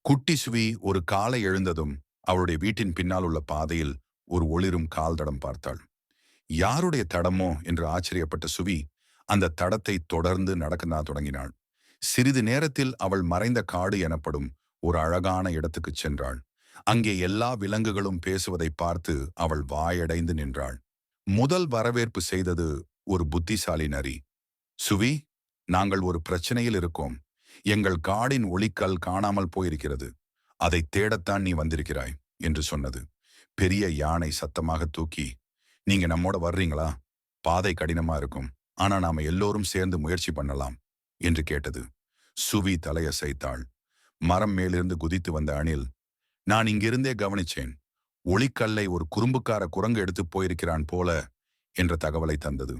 குட்டி சுவி ஒரு காலை எழுந்ததும் அவளுடைய வீட்டின் பின்னால் உள்ள பாதையில் ஒரு ஒளிரும் கால் தடம் பார்த்தாள். யாருடைய தடமோ என்று ஆச்சரியப்பட்ட சுவி அந்த தடத்தை தொடர்ந்து நடக்கத்தான் தொடங்கினாள். சிறிது நேரத்தில் அவள் மறைந்த காடு எனப்படும் ஒரு அழகான இடத்துக்குச் சென்றாள். அங்கே எல்லா விலங்குகளும் பேசுவதை பார்த்து அவள் வாயடைந்து நின்றாள். முதல் வரவேற்பு செய்தது ஒரு புத்திசாலி நரி. சுவி, நாங்கள் ஒரு பிரச்சனையில் இருக்கோம். எங்கள் காடின் ஒளிக்கல் காணாமல் போயிருக்கிறது. அதை தேடத்தான் நீ வந்திருக்கிறாய் என்று சொன்னது. பெரிய யானை சத்தமாக தூக்கி, நீங்க நம்மோட வர்றீங்களா? பாதை கடினமா இருக்கும். ஆனா நாம எல்லோரும் சேர்ந்து முயற்சி பண்ணலாம் என்று கேட்டது. சுவி தலையசைத்தாள். மரம் மேலிருந்து குதித்து வந்த அணில், நான் இங்கிருந்தே கவனிச்சேன். ஒளிக்கல்லை ஒரு குறும்புக்கார குரங்கு எடுத்து போயிருக்கிறான் போல என்ற தகவலை தந்தது.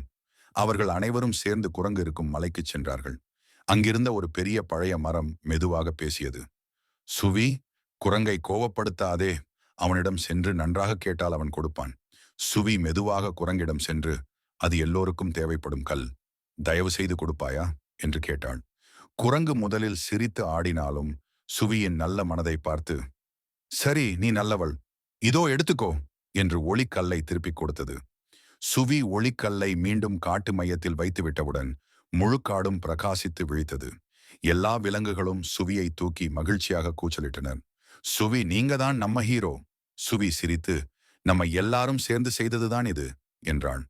அவர்கள் அனைவரும் சேர்ந்து குரங்கு இருக்கும் மலைக்குச் சென்றார்கள். அங்கிருந்த ஒரு பெரிய பழைய மரம் மெதுவாக பேசியது. சுவி, குரங்கை கோவப்படுத்தாதே. அவனிடம் சென்று நன்றாக கேட்டால் அவன் கொடுப்பான். சுவி மெதுவாக குரங்கிடம் சென்று, அது எல்லோருக்கும் தேவைப்படும் கல். தயவு செய்து கொடுப்பாயா என்று கேட்டாள். குரங்கு முதலில் சிரித்து ஆடினாலும் சுவியின் நல்ல மனதை பார்த்து, சரி, நீ நல்லவள், இதோ எடுத்துக்கோ என்று ஒளிக்கல்லை திருப்பிக் கொடுத்தது. சுவி ஒளிக்கல்லை மீண்டும் காட்டு மையத்தில் வைத்துவிட்டவுடன் முழு காடும் பிரகாசித்து விழித்தது. எல்லா விலங்குகளும் சுவியை தூக்கி மகிழ்ச்சியாக கூச்சலிட்டனர். சுவி, நீங்க தான் நம்ம ஹீரோ. சுவி சிரித்து, நம்ம எல்லாரும் சேர்ந்து செய்ததுதான் இது என்றாள்.